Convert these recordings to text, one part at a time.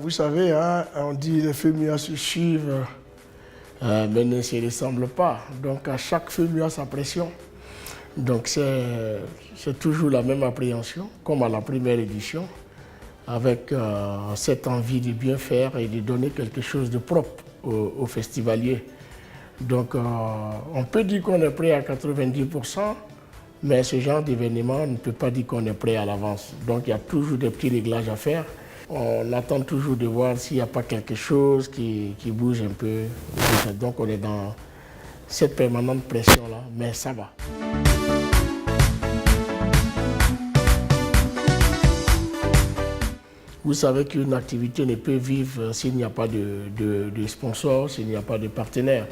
vous savez, hein, on dit les FEMUA se suivent, mais ne se ressemblent pas. Donc à chaque FEMUA sa pression. Donc c'est toujours la même appréhension, comme à la première édition, avec cette envie de bien faire et de donner quelque chose de propre aux festivaliers. Donc on peut dire qu'on est prêt à 90%, mais ce genre d'événement ne peut pas dire qu'on est prêt à l'avance. Donc il y a toujours des petits réglages à faire. On attend toujours de voir s'il n'y a pas quelque chose qui bouge un peu. Donc on est dans cette permanente pression-là, mais ça va. Vous savez qu'une activité ne peut vivre s'il n'y a pas de sponsors, s'il n'y a pas de partenaires.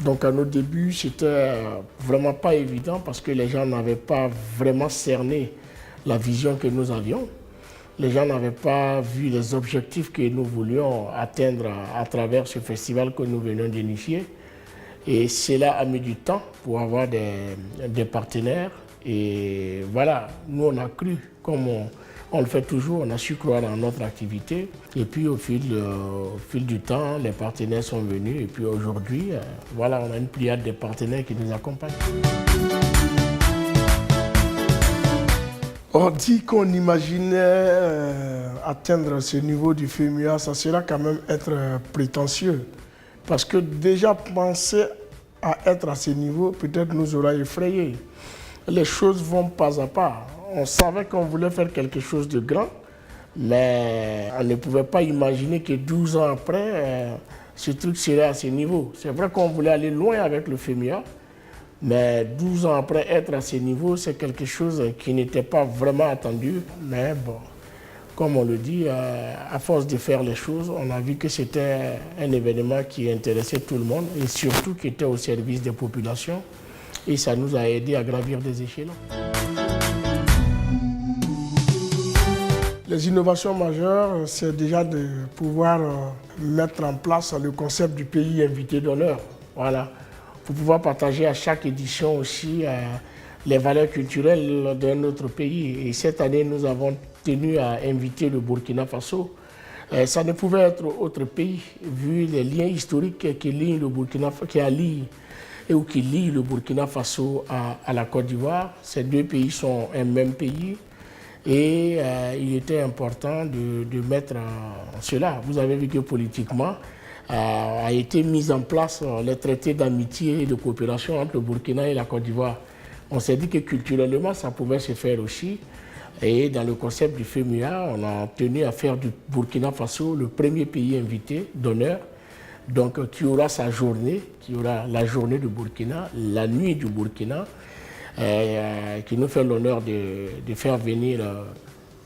Donc à nos débuts, c'était vraiment pas évident parce que les gens n'avaient pas vraiment cerné la vision que nous avions. Les gens n'avaient pas vu les objectifs que nous voulions atteindre à travers ce festival que nous venons d'initier. Et cela a mis du temps pour avoir des partenaires. Et voilà, nous on a cru, comme on le fait toujours, on a su croire dans notre activité. Et puis au fil du temps, les partenaires sont venus. Et puis aujourd'hui, voilà, on a une pléiade de partenaires qui nous accompagnent. On dit qu'on imaginait atteindre ce niveau du FEMUA, ça sera quand même être prétentieux. Parce que déjà penser à être à ce niveau, peut-être nous aura effrayés. Les choses vont pas à pas. On savait qu'on voulait faire quelque chose de grand, mais on ne pouvait pas imaginer que 12 ans après, ce truc serait à ce niveau. C'est vrai qu'on voulait aller loin avec le FEMUA, mais 12 ans après être à ce niveau, c'est quelque chose qui n'était pas vraiment attendu. Mais bon, comme on le dit, à force de faire les choses, on a vu que c'était un événement qui intéressait tout le monde et surtout qui était au service des populations. Et ça nous a aidé à gravir des échelons. Les innovations majeures, c'est déjà de pouvoir mettre en place le concept du pays invité d'honneur. Voilà. Pour pouvoir partager à chaque édition aussi les valeurs culturelles de notre pays. Et cette année, nous avons tenu à inviter le Burkina Faso. Ça ne pouvait être autre pays, vu les liens historiques qui lient le Burkina Faso, qui lient le Burkina Faso à la Côte d'Ivoire. Ces deux pays sont un même pays. Et il était important de mettre cela. Vous avez vu que politiquement, a été mis en place les traités d'amitié et de coopération entre le Burkina et la Côte d'Ivoire. On s'est dit que culturellement, ça pouvait se faire aussi. Et dans le concept du FEMUA, on a tenu à faire du Burkina Faso le premier pays invité d'honneur. Donc, qui aura sa journée, qui aura la journée du Burkina, la nuit du Burkina, qui nous fait l'honneur de faire venir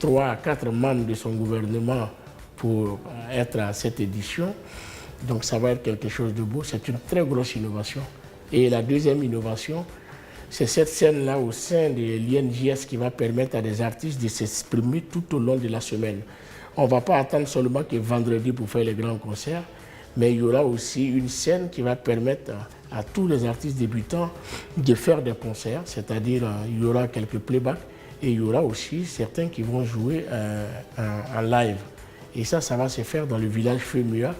3 à 4 membres de son gouvernement pour être à cette édition. Donc ça va être quelque chose de beau, c'est une très grosse innovation. Et la deuxième innovation, c'est cette scène-là au sein de l'INJS qui va permettre à des artistes de s'exprimer tout au long de la semaine. On ne va pas attendre seulement que vendredi pour faire les grands concerts, mais il y aura aussi une scène qui va permettre à tous les artistes débutants de faire des concerts, c'est-à-dire il y aura quelques playbacks et il y aura aussi certains qui vont jouer en live. Et ça va se faire dans le village FEMUA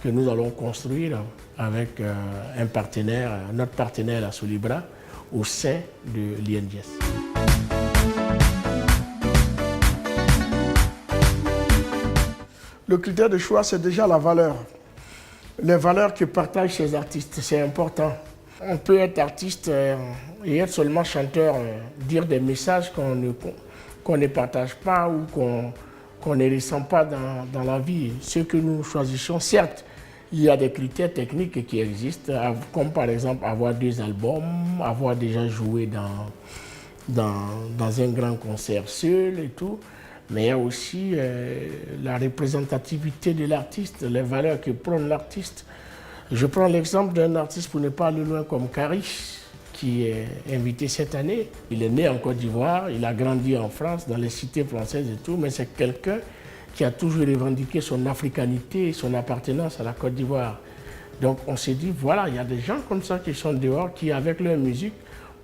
que nous allons construire avec un partenaire, notre partenaire, la Solibra, au sein de l'INJS. Le critère de choix, c'est déjà la valeur. Les valeurs que partagent ces artistes, c'est important. On peut être artiste et être seulement chanteur, dire des messages qu'on ne partage pas ou qu'on ne ressent pas dans la vie. Ce que nous choisissons, certes, il y a des critères techniques qui existent, comme par exemple avoir 2 albums, avoir déjà joué dans un grand concert seul et tout. Mais il y a aussi la représentativité de l'artiste, les valeurs que prône l'artiste. Je prends l'exemple d'un artiste, pour ne pas aller loin, comme Karish, qui est invité cette année. Il est né en Côte d'Ivoire, il a grandi en France, dans les cités françaises et tout, mais c'est quelqu'un qui a toujours revendiqué son africanité et son appartenance à la Côte d'Ivoire. Donc on s'est dit, voilà, il y a des gens comme ça qui sont dehors, qui avec leur musique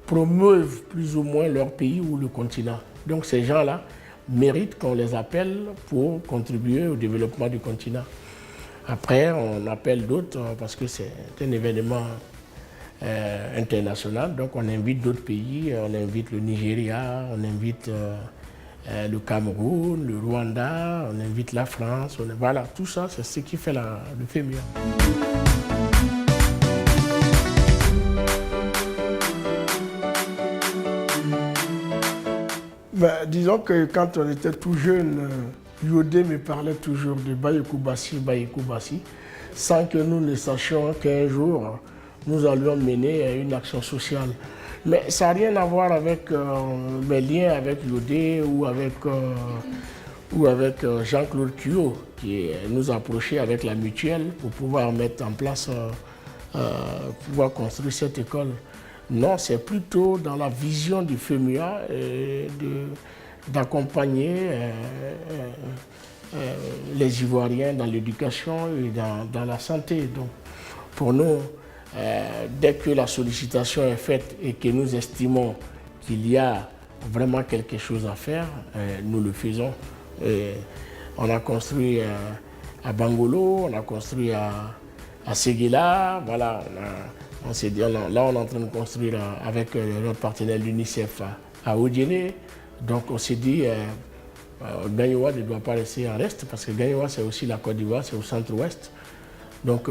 promeuvent plus ou moins leur pays ou le continent. Donc ces gens-là, méritent qu'on les appelle pour contribuer au développement du continent. Après, on appelle d'autres parce que c'est un événement international, donc on invite d'autres pays, on invite le Nigeria, on invite le Cameroun, le Rwanda, on invite la France, voilà, tout ça, c'est ce qui fait le FEMUA. Ben, disons que quand on était tout jeune, Yodé me parlait toujours de Bayekou Bassi, sans que nous ne sachions qu'un jour, nous allions mener une action sociale. Mais ça n'a rien à voir avec mes liens avec Yodé ou avec Jean-Claude Cuot, qui nous a approchés avec la mutuelle pour pouvoir mettre en place, pouvoir construire cette école. Non, c'est plutôt dans la vision du FEMUA d'accompagner les Ivoiriens dans l'éducation et dans la santé. Donc, pour nous, dès que la sollicitation est faite et que nous estimons qu'il y a vraiment quelque chose à faire, nous le faisons. On a construit à Bangolo, on a construit à Séguéla, voilà. On s'est dit, là, on est en train de construire avec notre partenaire l'UNICEF à Odiéné. Donc, on s'est dit, Gagnoua ne doit pas rester en reste parce que Gagnoua, c'est aussi la Côte d'Ivoire, c'est au centre-ouest. Donc,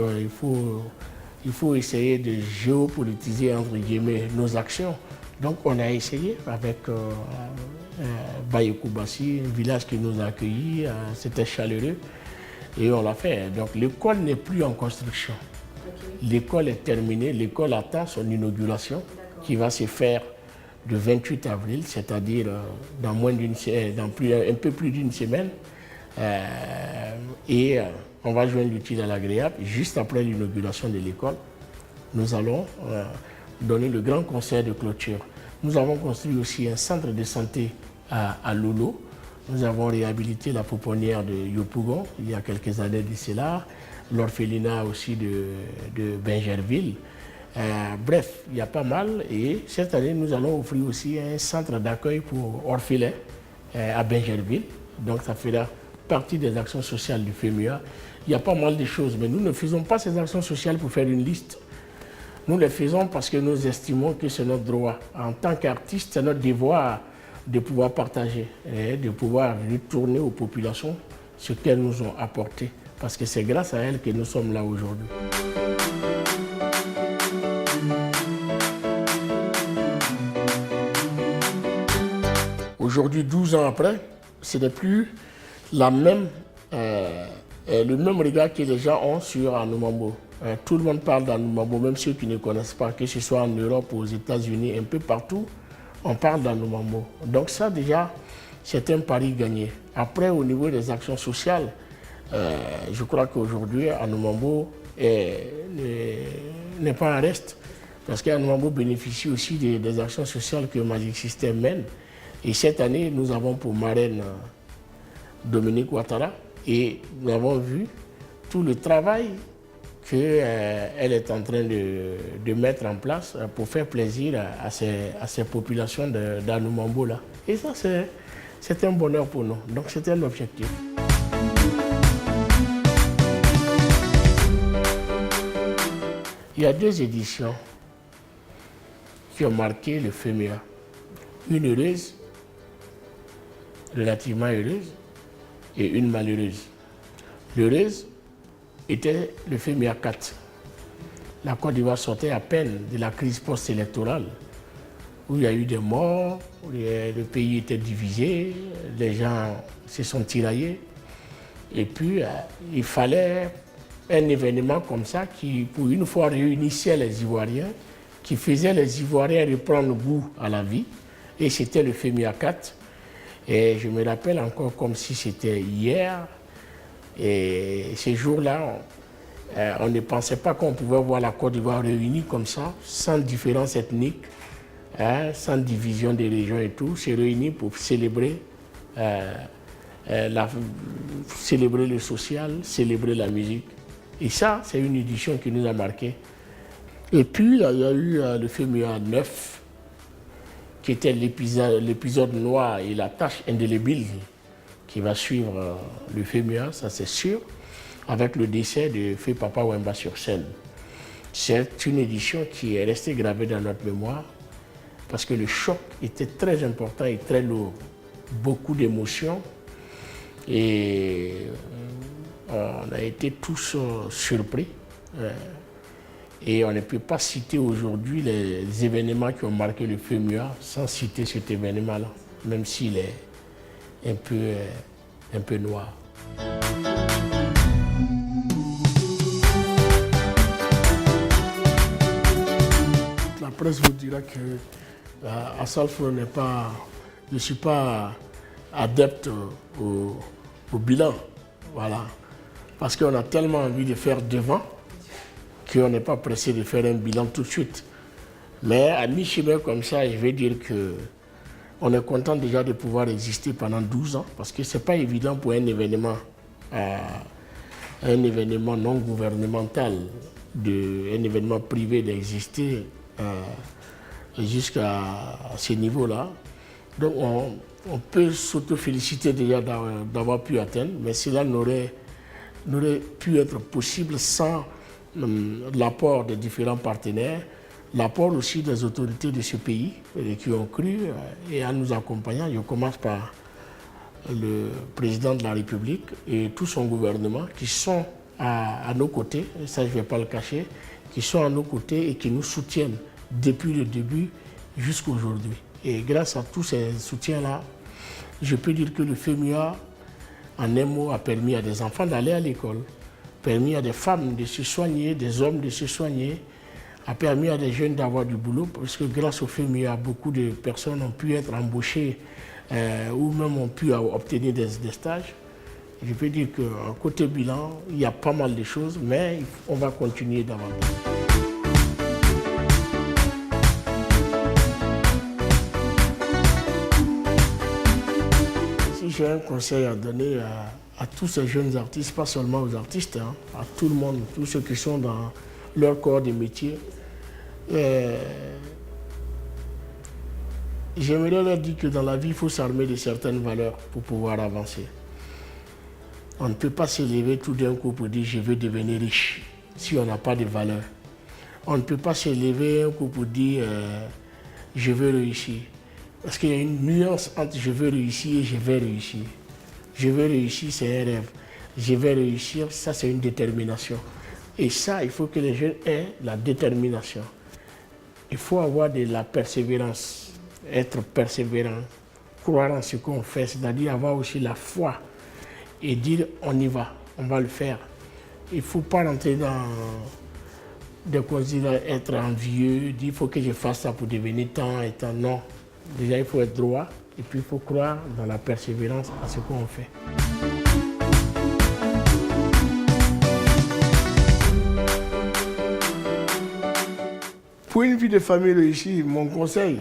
il faut essayer de géopolitiser, entre guillemets, nos actions. Donc, on a essayé avec Bayekou Bassi, un village qui nous a accueillis, c'était chaleureux, et on l'a fait. Donc, l'école n'est plus en construction. L'école est terminée, l'école attend son inauguration qui va se faire le 28 avril, c'est-à-dire dans un peu plus d'une semaine. Et on va joindre l'utile à l'agréable. Juste après l'inauguration de l'école, nous allons donner le grand concert de clôture. Nous avons construit aussi un centre de santé à Lolo. Nous avons réhabilité la pouponnière de Yopougon il y a quelques années d'ici là. L'orphelinat aussi de Bingerville. Bref, il y a pas mal. Et cette année, nous allons offrir aussi un centre d'accueil pour orphelins à Bingerville. Donc, ça fera partie des actions sociales du FEMUA. Il y a pas mal de choses, mais nous ne faisons pas ces actions sociales pour faire une liste. Nous les faisons parce que nous estimons que c'est notre droit. En tant qu'artiste, c'est notre devoir de pouvoir partager et de pouvoir retourner aux populations ce qu'elles nous ont apporté. Parce que c'est grâce à elles que nous sommes là aujourd'hui. Aujourd'hui, 12 ans après, ce n'est plus le même regard que les gens ont sur Anoumambo. Tout le monde parle d'Anoumambo, même ceux qui ne connaissent pas, que ce soit en Europe, aux États-Unis, un peu partout, on parle d'Anoumambo. Donc ça déjà, c'est un pari gagné. Après, au niveau des actions sociales, je crois qu'aujourd'hui, Anoumambo n'est pas en reste, parce qu'Anoumambo bénéficie aussi des actions sociales que Magic System mène. Et cette année, nous avons pour marraine Dominique Ouattara, et nous avons vu tout le travail qu'elle est en train de mettre en place pour faire plaisir à ces populations d'Anoumambo là. Et ça, c'est un bonheur pour nous. Donc, c'était l'objectif. Il y a 2 éditions qui ont marqué le FEMUA. Une heureuse, relativement heureuse, et une malheureuse. L'heureuse était le FEMUA 4. La Côte d'Ivoire sortait à peine de la crise post-électorale, où il y a eu des morts, où le pays était divisé, les gens se sont tiraillés. Et puis, il fallait un événement comme ça qui, pour une fois, réunissait les Ivoiriens, qui faisait les Ivoiriens reprendre goût à la vie. Et c'était le FEMUA 4. Et je me rappelle encore comme si c'était hier. Et ces jours-là, on ne pensait pas qu'on pouvait voir la Côte d'Ivoire réunie comme ça, sans différence ethnique, sans division des régions et tout, se réunir pour célébrer, célébrer le social, célébrer la musique. Et ça, c'est une édition qui nous a marqué. Et puis, il y a eu le FEMUA 9, qui était l'épisode noir et la tache indélébile qui va suivre le FEMUA, ça c'est sûr, avec le décès de Feu Papa Wemba sur scène. C'est une édition qui est restée gravée dans notre mémoire parce que le choc était très important et très lourd. Beaucoup d'émotions et on a été tous surpris. Et on ne peut pas citer aujourd'hui les événements qui ont marqué le FEMUA sans citer cet événement-là, même s'il est un peu noir. La presse vous dira que Assalfo je ne suis pas adepte au bilan. Voilà. Parce qu'on a tellement envie de faire devant qu'on n'est pas pressé de faire un bilan tout de suite. Mais à mi-chemin comme ça, je vais dire qu'on est content déjà de pouvoir exister pendant 12 ans parce que ce n'est pas évident pour un événement non gouvernemental, un événement privé d'exister jusqu'à ce niveau-là. Donc on peut s'auto-féliciter déjà d'avoir pu atteindre, mais cela n'aurait pu être possible sans l'apport des différents partenaires, l'apport aussi des autorités de ce pays qui ont cru et en nous accompagnant. Je commence par le président de la République et tout son gouvernement qui sont à nos côtés, et ça je ne vais pas le cacher, qui sont à nos côtés et qui nous soutiennent depuis le début jusqu'à aujourd'hui. Et grâce à tous ces soutiens-là, je peux dire que le FEMUA, en un mot, a permis à des enfants d'aller à l'école, permis à des femmes de se soigner, des hommes de se soigner, a permis à des jeunes d'avoir du boulot, parce que grâce au FEMUA, beaucoup de personnes ont pu être embauchées ou même ont pu obtenir des stages. Je peux dire qu'en côté bilan, il y a pas mal de choses, mais on va continuer davantage. Si j'ai un conseil à donner à tous ces jeunes artistes, pas seulement aux artistes, hein, à tout le monde, tous ceux qui sont dans leur corps de métier, j'aimerais leur dire que dans la vie, il faut s'armer de certaines valeurs pour pouvoir avancer. On ne peut pas se lever tout d'un coup pour dire « je veux devenir riche » si on n'a pas de valeurs. On ne peut pas se lever un coup pour dire « je veux réussir ». Parce qu'il y a une nuance entre « je veux réussir » et « je vais réussir ». Je veux réussir, c'est un rêve. Je vais réussir, ça c'est une détermination. Et ça, il faut que les jeunes aient la détermination. Il faut avoir de la persévérance, être persévérant, croire en ce qu'on fait, c'est-à-dire avoir aussi la foi et dire on y va, on va le faire. Il ne faut pas rentrer dans des considérations, être envieux, dire il faut que je fasse ça pour devenir tant et tant. Non, déjà il faut être droit et puis il faut croire dans la persévérance à ce qu'on fait. Pour une vie de famille réussie, mon conseil,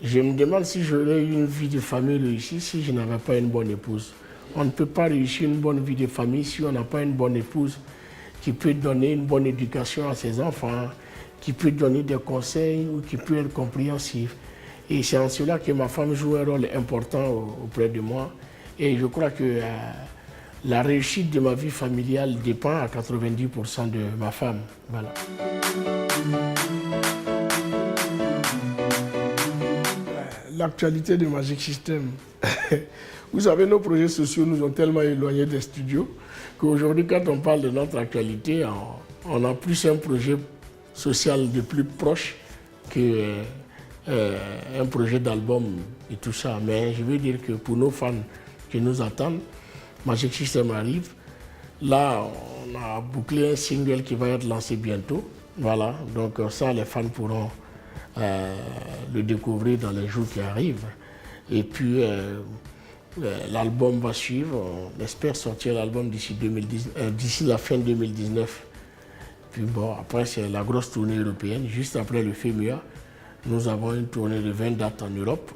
je me demande si j'aurais eu une vie de famille réussie si je n'avais pas une bonne épouse. On ne peut pas réussir une bonne vie de famille si on n'a pas une bonne épouse qui peut donner une bonne éducation à ses enfants, qui peut donner des conseils ou qui peut être compréhensif. Et c'est en cela que ma femme joue un rôle important auprès de moi. Et je crois que la réussite de ma vie familiale dépend à 90% de ma femme. Voilà. L'actualité de Magic System. Vous savez, nos projets sociaux nous ont tellement éloignés des studios qu'aujourd'hui, quand on parle de notre actualité, on a plus un projet social de plus proche qu'un projet d'album et tout ça. Mais je veux dire que pour nos fans qui nous attendent, Magic System arrive. Là, on a bouclé un single qui va être lancé bientôt. Voilà, donc ça, les fans pourront le découvrir dans les jours qui arrivent. Et puis, l'album va suivre. On espère sortir l'album d'ici la fin 2019. Puis bon, après, c'est la grosse tournée européenne. Juste après le FEMUA, nous avons une tournée de 20 dates en Europe.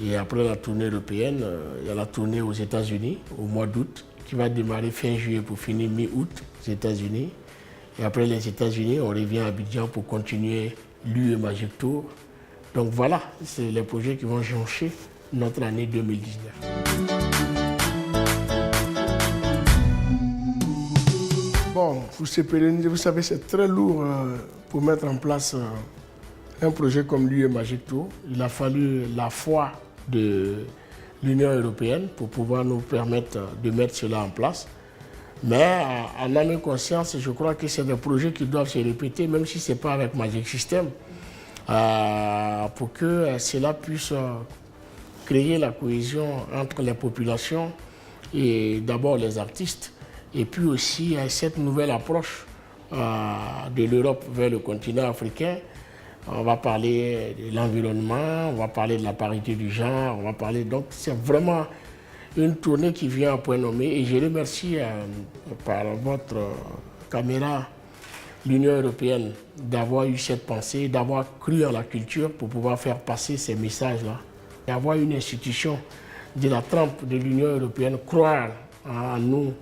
Et après la tournée européenne, il y a la tournée aux États-Unis au mois d'août, qui va démarrer fin juillet pour finir mi-août aux États-Unis. Et après les États-Unis, on revient à Abidjan pour continuer l'UE Magic Tour. Donc voilà, c'est les projets qui vont joncher notre année 2019. Bon, pour se pérenniser, vous savez, c'est très lourd pour mettre en place un projet comme l'UE Magic Tour. Il a fallu la foi de l'Union européenne pour pouvoir nous permettre de mettre cela en place. Mais en âme et conscience, je crois que c'est des projets qui doivent se répéter, même si ce n'est pas avec Magic System, pour que cela puisse créer la cohésion entre les populations et d'abord les artistes, et puis aussi cette nouvelle approche de l'Europe vers le continent africain. On va parler de l'environnement, on va parler de la parité du genre, on va parler... Donc c'est vraiment une tournée qui vient à point nommé, et je remercie par votre caméra l'Union européenne d'avoir eu cette pensée, d'avoir cru en la culture pour pouvoir faire passer ces messages-là. D'avoir une institution de la trempe de l'Union européenne, croire en nous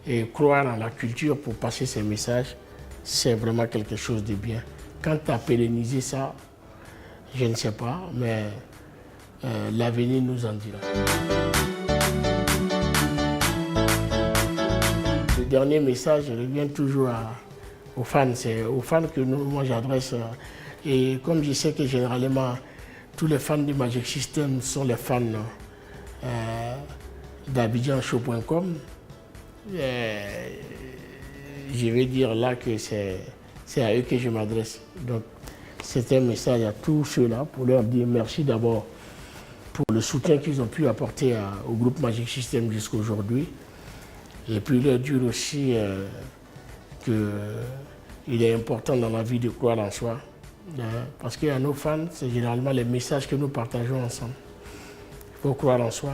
et croire en la culture pour passer ces messages, c'est vraiment quelque chose de bien. Quant à pérenniser ça, je ne sais pas, mais l'avenir nous en dira. Le dernier message, je reviens toujours aux fans. C'est aux fans que moi j'adresse. Et comme je sais que généralement, tous les fans du Magic System sont les fans d'AbidjanShow.com, je vais dire là que c'est à eux que je m'adresse. Donc, c'est un message à tous ceux-là pour leur dire merci d'abord pour le soutien qu'ils ont pu apporter au groupe Magic System jusqu'à aujourd'hui. Et puis leur dire aussi qu'il est important dans la vie de croire en soi. Parce qu'à nos fans, c'est généralement les messages que nous partageons ensemble. Il faut croire en soi,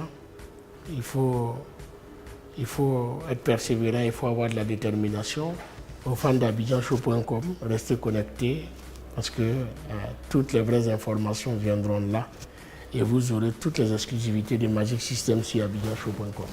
il faut être persévérant, il faut avoir de la détermination. Aux fans d'AbidjanShow.com, restez connectés parce que toutes les vraies informations viendront là et vous aurez toutes les exclusivités de Magic System sur AbidjanShow.com.